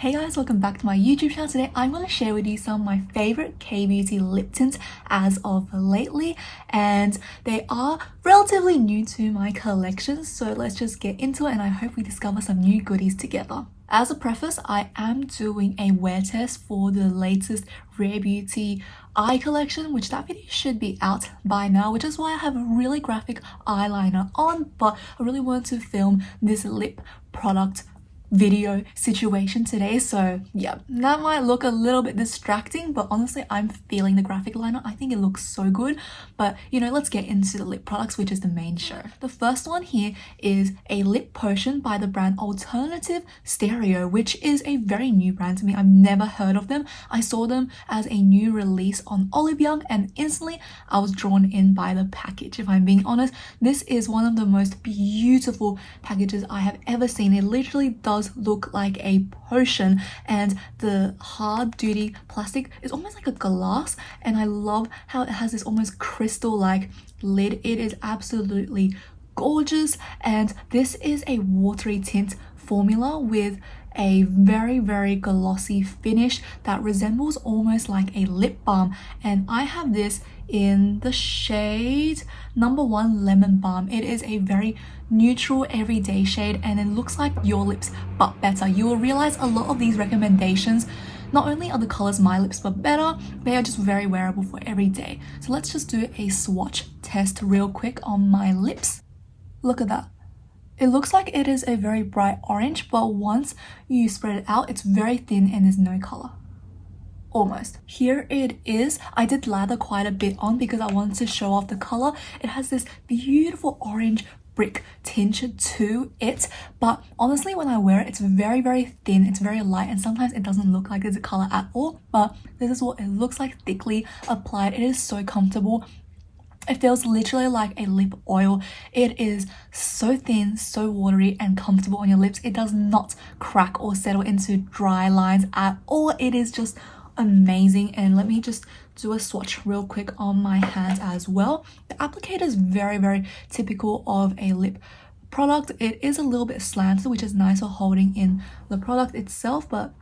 Hey guys, welcome back to my YouTube channel. Today I'm going to share with you some of my favorite K-beauty lip tints as of lately, and they are relatively new to my collection, so let's just get into it and I hope we discover some new goodies together. As a preface, I am doing a wear test for the latest Rare Beauty eye collection, which that video should be out by now, which is why I have a really graphic eyeliner on, but I really wanted to film this lip product video situation today, so yeah, that might look a little bit distracting, but honestly I'm feeling the graphic liner. I think it looks so good, but you know, let's get into the lip products, which is the main show. The first one here is a lip potion by the brand Alternative Stereo, which is a very new brand to me. I've never heard of them. I saw them as a new release on Olive Young and instantly I was drawn in by the package. If I'm being honest, this is one of the most beautiful packages I have ever seen. It literally does look like a potion, and the hard duty plastic is almost like a glass, and I love how it has this almost crystal like lid. It is absolutely gorgeous, and this is a watery tint formula with a very glossy finish that resembles almost like a lip balm, and I have this in the shade number 1 Lemon Balm. It is a very neutral everyday shade and it looks like your lips but better. You will realize a lot of these recommendations, not only are the colors my lips but better, they are just very wearable for every day. So let's just do a swatch test real quick on my lips. Look at that. It looks like it is a very bright orange, but once you spread it out, it's very thin and there's no color. Almost. Here it is. I did lather quite a bit on because I wanted to show off the color. It has this beautiful orange brick tinge to it, but honestly when I wear it, it's very thin, it's very light, and sometimes it doesn't look like there's a color at all, but this is what it looks like thickly applied. It is so comfortable. It feels literally like a lip oil. It is so thin, so watery and comfortable on your lips. It does not crack or settle into dry lines at all. It is just amazing. And let me just do a swatch real quick on my hands as well. The applicator is very typical of a lip product. It is a little bit slanted, which is nice for holding in the product itself, but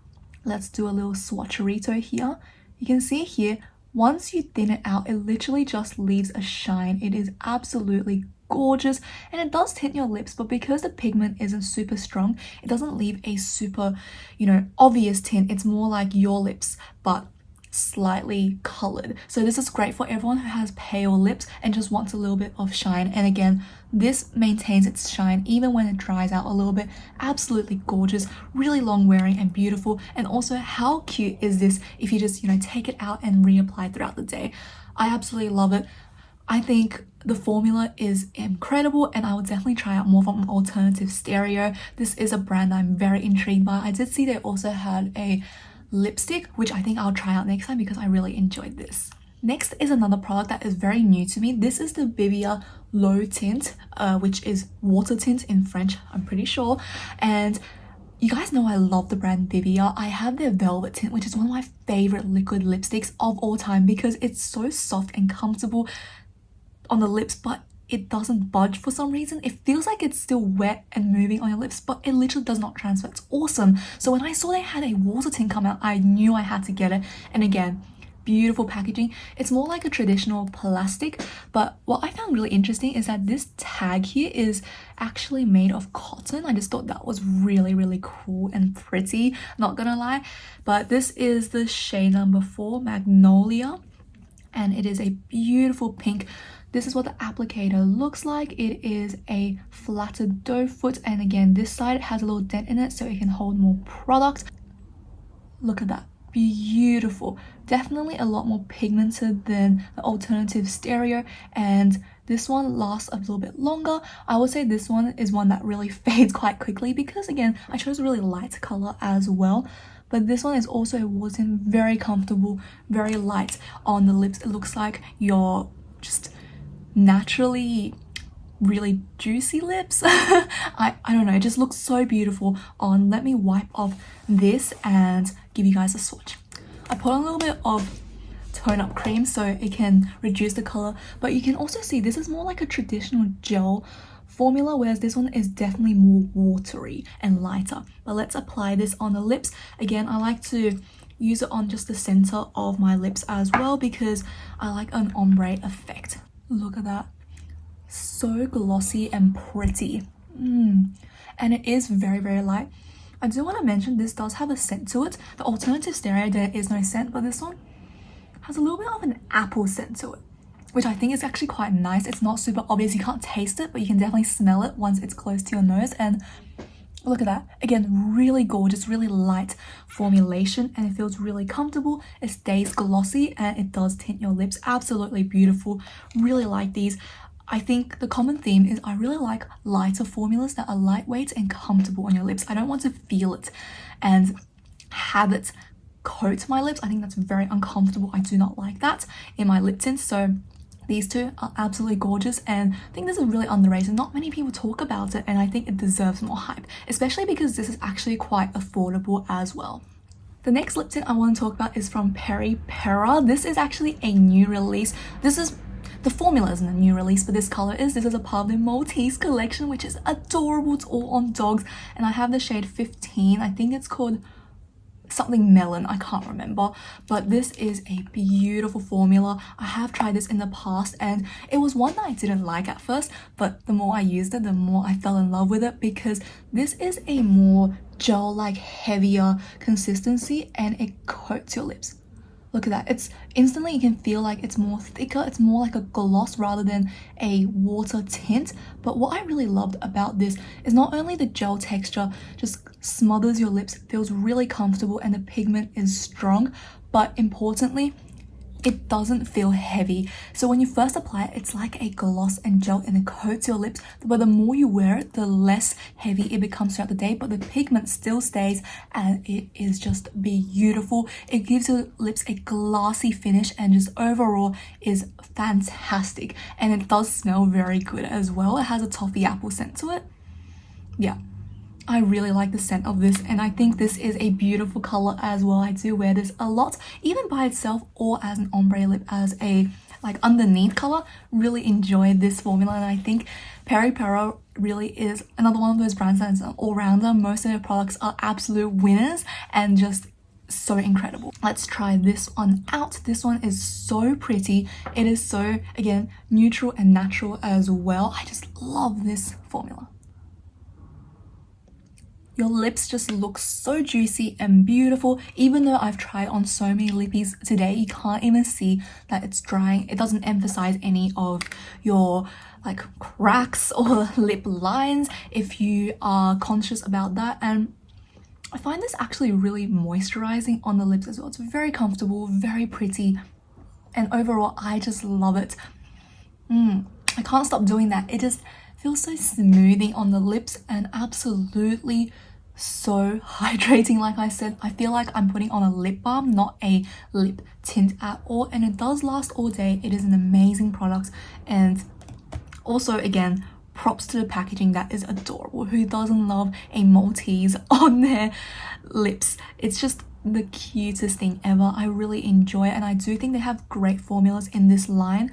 let's do a little swatcherito here. You can see here, once you thin it out, it literally just leaves a shine. It is absolutely gorgeous, and it does tint your lips, but because the pigment isn't super strong, it doesn't leave a super, obvious tint. It's more like your lips but slightly colored. So this is great for everyone who has pale lips and just wants a little bit of shine. And again, this maintains its shine even when it dries out a little bit. Absolutely gorgeous, really long wearing and beautiful. And also, how cute is this if you just take it out and reapply throughout the day? I absolutely love it. I think the formula is incredible, and I would definitely try out more from Alternative Stereo. This is a brand I'm very intrigued by. I did see they also had a lipstick, which I think I'll try out next time because I really enjoyed this. Next is another product that is very new to me. This is the BBIA Low Tint, which is water tint in French, I'm pretty sure. And you guys know I love the brand BBIA. I have their Velvet Tint, which is one of my favorite liquid lipsticks of all time because it's so soft and comfortable on the lips, but it doesn't budge for some reason. It feels like it's still wet and moving on your lips, but it literally does not transfer. It's awesome. So when I saw they had a water tint come out, I knew I had to get it. And again, beautiful packaging. It's more like a traditional plastic, but what I found really interesting is that this tag here is actually made of cotton. I just thought that was really cool and pretty, not gonna lie. But this is the shade number 4 Magnolia, and it is a beautiful pink. This is what the applicator looks like. It is a flattered doe foot, and again, this side has a little dent in it so it can hold more product. Look at that. Beautiful. Definitely a lot more pigmented than the Alternative Stereo, and this one lasts a little bit longer. I would say this one is one that really fades quite quickly because again, I chose a really light color as well. But this one is also a water tint, very comfortable, very light on the lips. It looks like you're just naturally really juicy lips. I don't know, it just looks so beautiful on. Let me wipe off this and give you guys a swatch. I put on a little bit of tone up cream so it can reduce the color, but you can also see this is more like a traditional gel formula, whereas this one is definitely more watery and lighter. But let's apply this on the lips. Again, I like to use it on just the center of my lips as well because I like an ombre effect. Look at that. So glossy and pretty. And it is very, very light. I do want to mention this does have a scent to it. The alternative stereo, there is no scent, but this one has a little bit of an apple scent to it, which I think is actually quite nice. It's not super obvious, you can't taste it, but you can definitely smell it once it's close to your nose. And look at that. Again, really gorgeous, really light formulation, and it feels really comfortable. It stays glossy and it does tint your lips. Absolutely beautiful. Really like these. I think the common theme is I really like lighter formulas that are lightweight and comfortable on your lips. I don't want to feel it and have it coat my lips. I think that's very uncomfortable. I do not like that in my lip tints. So these two are absolutely gorgeous, and I think this is really underrated. Not many people talk about it, and I think it deserves more hype, especially because this is actually quite affordable as well. The next lip tint I want to talk about is from Peripera. This is actually a new release. The formula isn't a new release, but this color is. This is a part of the Maltese collection, which is adorable. It's all on dogs, and I have the shade 15. I think it's called something melon, I can't remember, but this is a beautiful formula. I have tried this in the past, and it was one that I didn't like at first, but the more I used it, the more I fell in love with it, because this is a more gel-like, heavier consistency, and it coats your lips. Look at that. It's instantly, you can feel like it's more thicker. It's more like a gloss rather than a water tint. But what I really loved about this is not only the gel texture just smothers your lips, feels really comfortable, and the pigment is strong, but importantly, it doesn't feel heavy. So when you first apply it, it's like a gloss and gel, and it coats your lips, but the more you wear it, the less heavy it becomes throughout the day, but the pigment still stays, and it is just beautiful. It gives your lips a glassy finish, and just overall is fantastic, and it does smell very good as well. It has a toffee apple scent to it. Yeah, I really like the scent of this, and I think this is a beautiful color as well. I do wear this a lot, even by itself or as an ombre lip, as a like underneath color. Really enjoy this formula, and I think Peripera really is another one of those brands that's an all-rounder. Most of their products are absolute winners and just so incredible. Let's try this one out. This one is so pretty. It is so, again, neutral and natural as well. I just love this formula. Your lips just look so juicy and beautiful. Even though I've tried on so many lippies today, you can't even see that it's drying. It doesn't emphasize any of your like cracks or lip lines if you are conscious about that. And I find this actually really moisturizing on the lips as well. It's very comfortable, very pretty, and overall I just love it. I can't stop doing that. It just feels so smoothing on the lips and absolutely so hydrating. Like I said, I feel like I'm putting on a lip balm, not a lip tint at all, and it does last all day. It is an amazing product, and also again, props to the packaging. That is adorable. Who doesn't love a Maltese on their lips? It's just the cutest thing ever. I really enjoy it, and I do think they have great formulas in this line.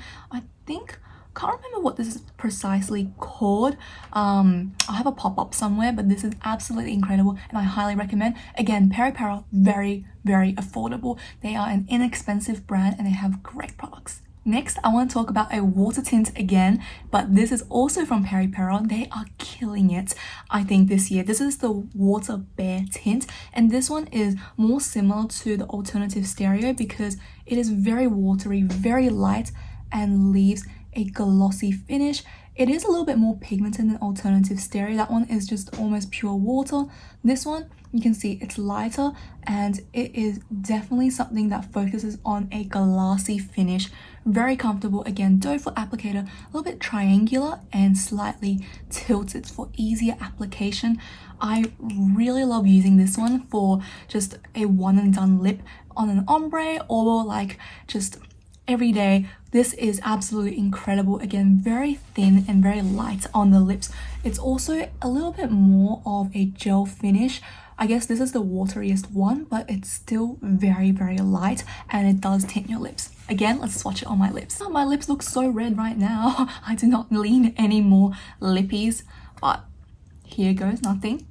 Can't remember what this is precisely called. I'll have a pop-up somewhere, but this is absolutely incredible, and I highly recommend. Again, Peripera, very, very affordable. They are an inexpensive brand, and they have great products. Next, I want to talk about a water tint again, but this is also from Peripera. They are killing it, I think, this year. This is the Water Bear tint, and this one is more similar to the alternative stereo because it is very watery, very light, and leaves a glossy finish. It is a little bit more pigmented than alternative stereo. That one is just almost pure water. This one, you can see it's lighter, and it is definitely something that focuses on a glassy finish. Very comfortable. Again, doe foot applicator, a little bit triangular and slightly tilted for easier application. I really love using this one for just a one and done lip on an ombre, or like just every day. This is absolutely incredible. Again, very thin and very light on the lips. It's also a little bit more of a gel finish I guess this is the wateriest one, but it's still very, very light and it does tint your lips. Again, let's swatch it on my lips. Oh, my lips look so red right now. I do not need any more lippies, but here goes nothing.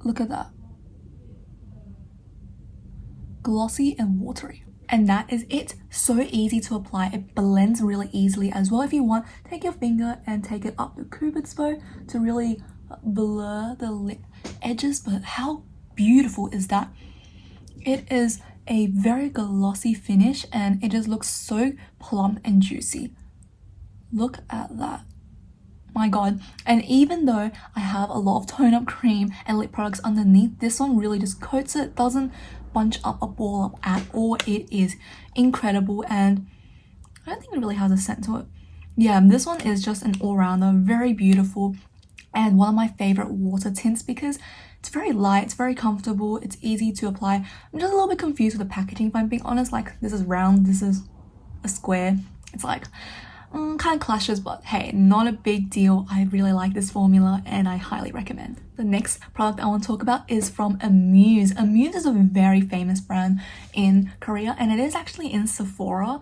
Look at that. Glossy and watery. And that is it. So easy to apply. It blends really easily as well. If you want, take your finger and take it up the cupid's bow to really blur the lip edges. But how beautiful is that? It is a very glossy finish and it just looks so plump and juicy. Look at that. My god. And even though I have a lot of tone up cream and lip products underneath, this one really just coats it, doesn't bunch up a ball up at all. It is incredible and I don't think it really has a scent to it. Yeah, this one is just an all-rounder, very beautiful and one of my favorite water tints because it's very light, it's very comfortable, it's easy to apply. I'm just a little bit confused with the packaging if I'm being honest. Like, this is round, this is a square. It's like kind of clashes, but hey, not a big deal. I really like this formula and I highly recommend. The next product I want to talk about is from Amuse. Amuse is a very famous brand in Korea and it is actually in Sephora.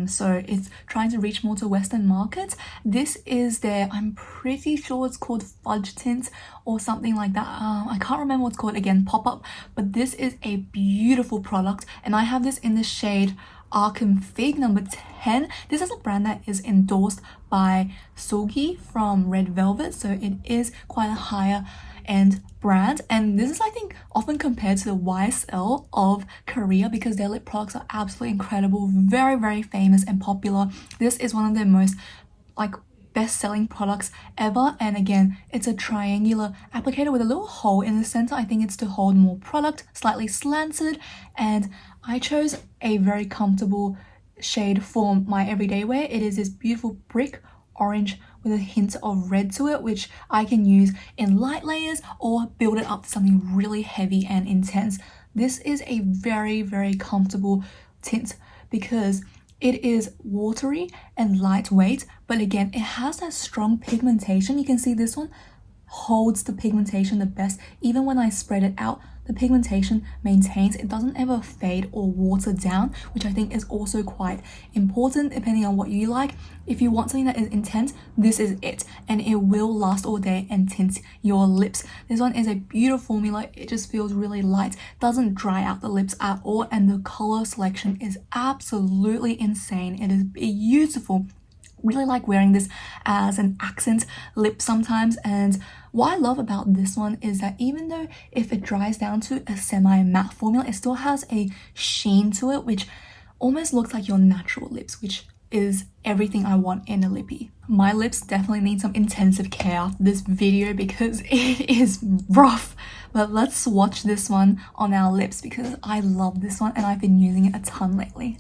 So it's trying to reach more to Western markets. This is their, I'm pretty sure it's called Fudge Tint or something like that. I can't remember what it's called again, pop-up, but this is a beautiful product and I have this in the shade Arkham Fig number 10. This is a brand that is endorsed by Sogi from Red Velvet, so it is quite a higher end brand and this is, I think, often compared to the YSL of Korea because their lip products are absolutely incredible, very, very famous and popular. This is one of their most best-selling products ever, and again, it's a triangular applicator with a little hole in the center. I think it's to hold more product, slightly slanted, and I chose a very comfortable shade for my everyday wear. It is this beautiful brick orange with a hint of red to it, which I can use in light layers or build it up to something really heavy and intense. This is a very, very comfortable tint because it is watery and lightweight, but again, it has that strong pigmentation. You can see this one holds the pigmentation the best. Even when I spread it out, the pigmentation maintains. It doesn't ever fade or water down, which I think is also quite important depending on what you like. If you want something that is intense, this is it, and it will last all day and tint your lips. This one is a beautiful formula. It just feels really light, doesn't dry out the lips at all, and the color selection is absolutely insane. It is beautiful. Really like wearing this as an accent lip sometimes, and what I love about this one is that even though if it dries down to a semi-matte formula, it still has a sheen to it which almost looks like your natural lips, which is everything I want in a lippy. My lips definitely need some intensive care after this video because it is rough, but let's swatch this one on our lips because I love this one and I've been using it a ton lately.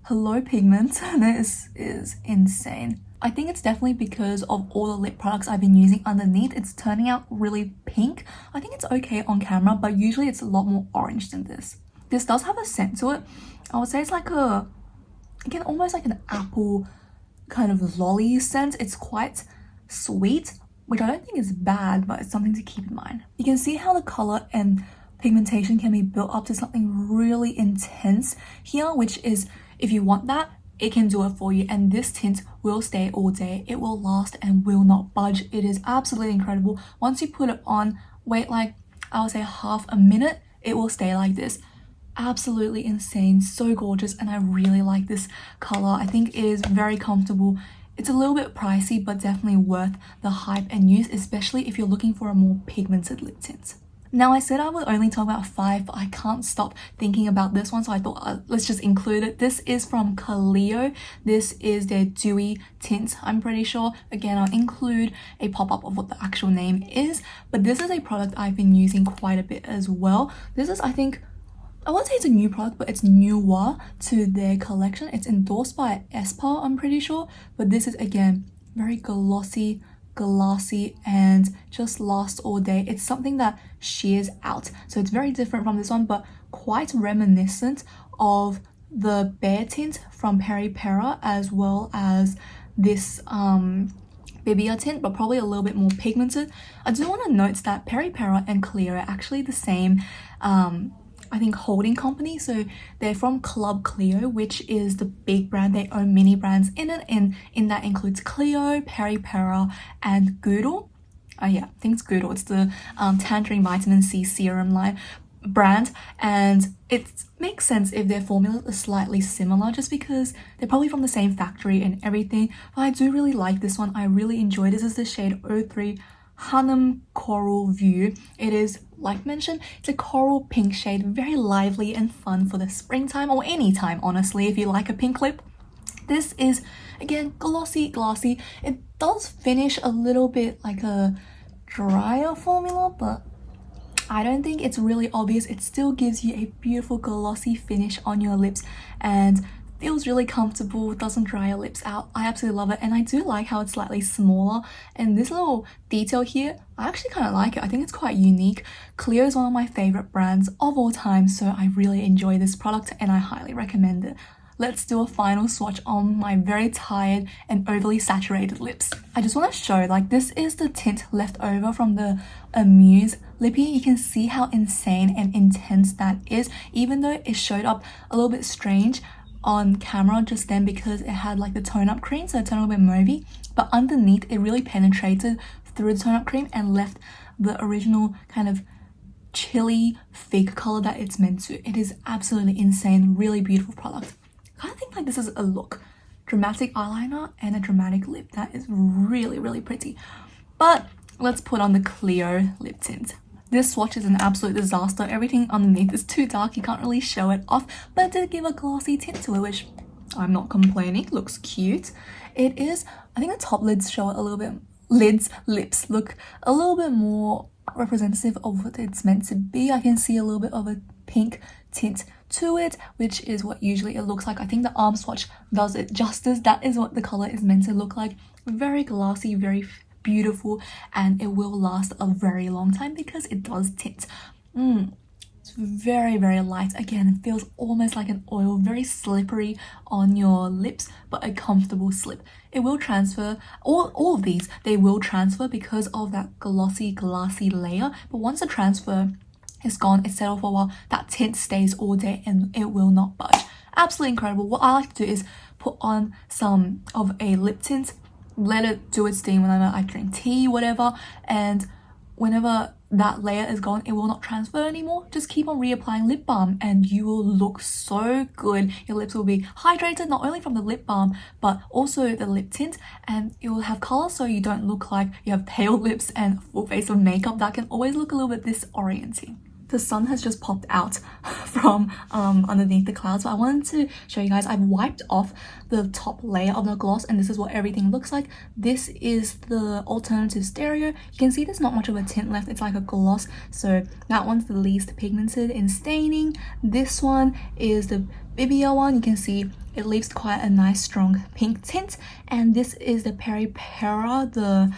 Hello pigment, this is insane. I think it's definitely because of all the lip products I've been using underneath. It's turning out really pink. I think it's okay on camera, but usually it's a lot more orange than this. This does have a scent to it. I would say it's like again, almost like an apple kind of lolly scent. It's quite sweet, which I don't think is bad, but it's something to keep in mind. You can see how the color and pigmentation can be built up to something really intense here, which is, if you want that, it can do it for you, and this tint will stay all day. It will last and will not budge. It is absolutely incredible. Once you put it on, wait like, I would say half a minute, it will stay like this. Absolutely insane, so gorgeous, and I really like this color. I think it is very comfortable. It's a little bit pricey, but definitely worth the hype and use, especially if you're looking for a more pigmented lip tint. Now, I said I would only talk about 5, but I can't stop thinking about this one, so I thought let's just include it. This is from CLIO. This is their Dewy Tint, I'm pretty sure. Again, I'll include a pop-up of what the actual name is, but this is a product I've been using quite a bit as well. This is, I think, I won't say it's a new product, but it's newer to their collection. It's endorsed by Yesstyle, I'm pretty sure, but this is, again, very glossy, glassy, and just lasts all day. It's something that shears out, so it's very different from this one, but quite reminiscent of the Bare Tint from Peripera, as well as this BBIA tint, but probably a little bit more pigmented. I do want to note that Peripera and CLIO are actually the same I think holding company, so they're from CLIO, which is the big brand. They own many brands in it, and in that includes CLIO, Peripera, and Goodle. Yeah, I think it's Goodle. It's the Tangerine Vitamin C Serum line brand, and it makes sense if their formulas are slightly similar just because they're probably from the same factory and everything. But I do really like this one. I really enjoy this. Is the shade 03 Hanum Coral View. It is, like mentioned, it's a coral pink shade, very lively and fun for the springtime or any time, honestly, if you like a pink lip. This is, again, glossy. It does finish a little bit like a drier formula, but I don't think it's really obvious. It still gives you a beautiful glossy finish on your lips and feels really comfortable, doesn't dry your lips out. I absolutely love it, and I do like how it's slightly smaller, and this little detail here, I actually kind of like it. I think it's quite unique. CLIO is one of my favorite brands of all time, so I really enjoy this product and I highly recommend it. Let's do a final swatch on my very tired and overly saturated lips. I just want to show, like, this is the tint left over from the Amuse lippy. You can see how insane and intense that is, even though it showed up a little bit strange on camera just then because it had like the tone up cream, so it turned a little bit mauvey, but underneath it really penetrated through the tone up cream and left the original kind of chilly fig color that it's meant to. It is absolutely insane, really beautiful product. I kind of think like this is a look, dramatic eyeliner and a dramatic lip. That is really pretty. But let's put on the CLIO lip tint. This swatch is an absolute disaster. Everything underneath is too dark, you can't really show it off, but it did give a glossy tint to it, which I'm not complaining, looks cute. It is, I think the top lids show it a little bit, lips look a little bit more representative of what it's meant to be. I can see a little bit of a pink tint to it, which is what usually it looks like. I think the arm swatch does it justice. That is what the color is meant to look like. Very glossy, very beautiful, and it will last a very long time because it does tint. It's very light. Again, it feels almost like an oil, very slippery on your lips, but a comfortable slip. It will transfer, all of these, they will transfer because of that glossy, glassy layer, but once the transfer is gone, it's settled for a while, that tint stays all day and it will not budge. Absolutely incredible. What I like to do is put on some of a lip tint, let it do its thing whenever I drink tea, whatever, and whenever that layer is gone, it will not transfer anymore. Just keep on reapplying lip balm and you will look so good. Your lips will be hydrated not only from the lip balm but also the lip tint, and it will have color so you don't look like you have pale lips and full face of makeup. That can always look a little bit disorienting. The sun has just popped out from underneath the clouds, but I wanted to show you guys, I've wiped off the top layer of the gloss and this is what everything looks like. This is the alternative stereo. You can see there's not much of a tint left, it's like a gloss, so that one's the least pigmented in staining. This one is the BBIA one. You can see it leaves quite a nice strong pink tint, and this is the Peripera, the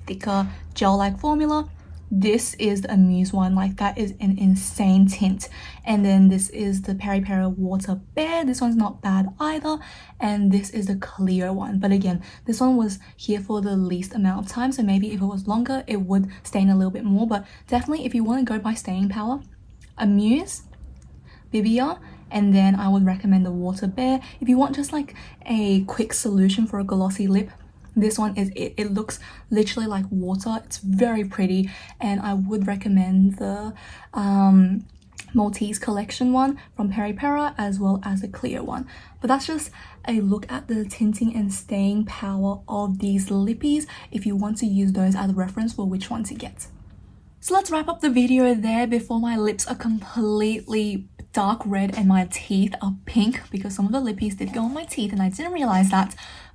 thicker gel-like formula. This is the Amuse one, like that is an insane tint. And then this is the Peripera Water Bear. This one's not bad either. And this is the CLIO one. But again, this one was here for the least amount of time, so maybe if it was longer, it would stain a little bit more. But definitely if you want to go by staying power, Amuse, BBIA, and then I would recommend the Water Bear. If you want just like a quick solution for a glossy lip, this one is it. It looks literally like water. It's very pretty, and I would recommend the Maltese collection one from Peripera as well as the CLIO one. But that's just a look at the tinting and staying power of these lippies if you want to use those as a reference for which one to get. So let's wrap up the video there before my lips are completely dark red and my teeth are pink, because some of the lippies did go on my teeth and I didn't realize that.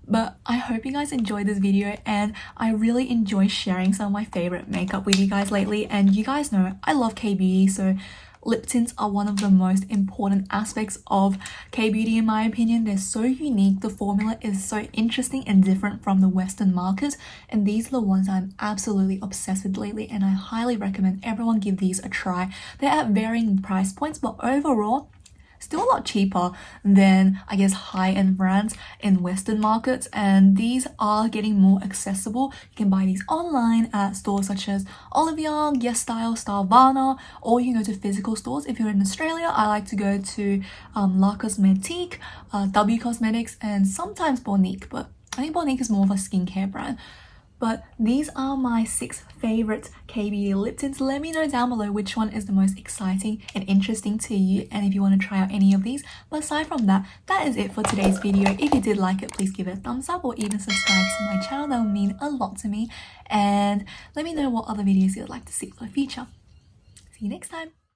But I hope you guys enjoyed this video, and I really enjoy sharing some of my favorite makeup with you guys lately. And you guys know I love K-beauty, so lip tints are one of the most important aspects of K-beauty in my opinion. They're so unique, the formula is so interesting and different from the Western market, and these are the ones I'm absolutely obsessed with lately, and I highly recommend everyone give these a try. They're at varying price points, but overall still a lot cheaper than, I guess, high-end brands in Western markets, and these are getting more accessible. You can buy these online at stores such as Olive Young, Yesstyle, Starvana, or you can go to physical stores. If you're in Australia, I like to go to La Cosmetique, W Cosmetics, and sometimes Bornique, but I think Bornique is more of a skincare brand. But these are my 6 favorite K-beauty lip tints. Let me know down below which one is the most exciting and interesting to you, and if you want to try out any of these. But aside from that, that is it for today's video. If you did like it, please give it a thumbs up or even subscribe to my channel. That would mean a lot to me. And let me know what other videos you'd like to see for the future. See you next time.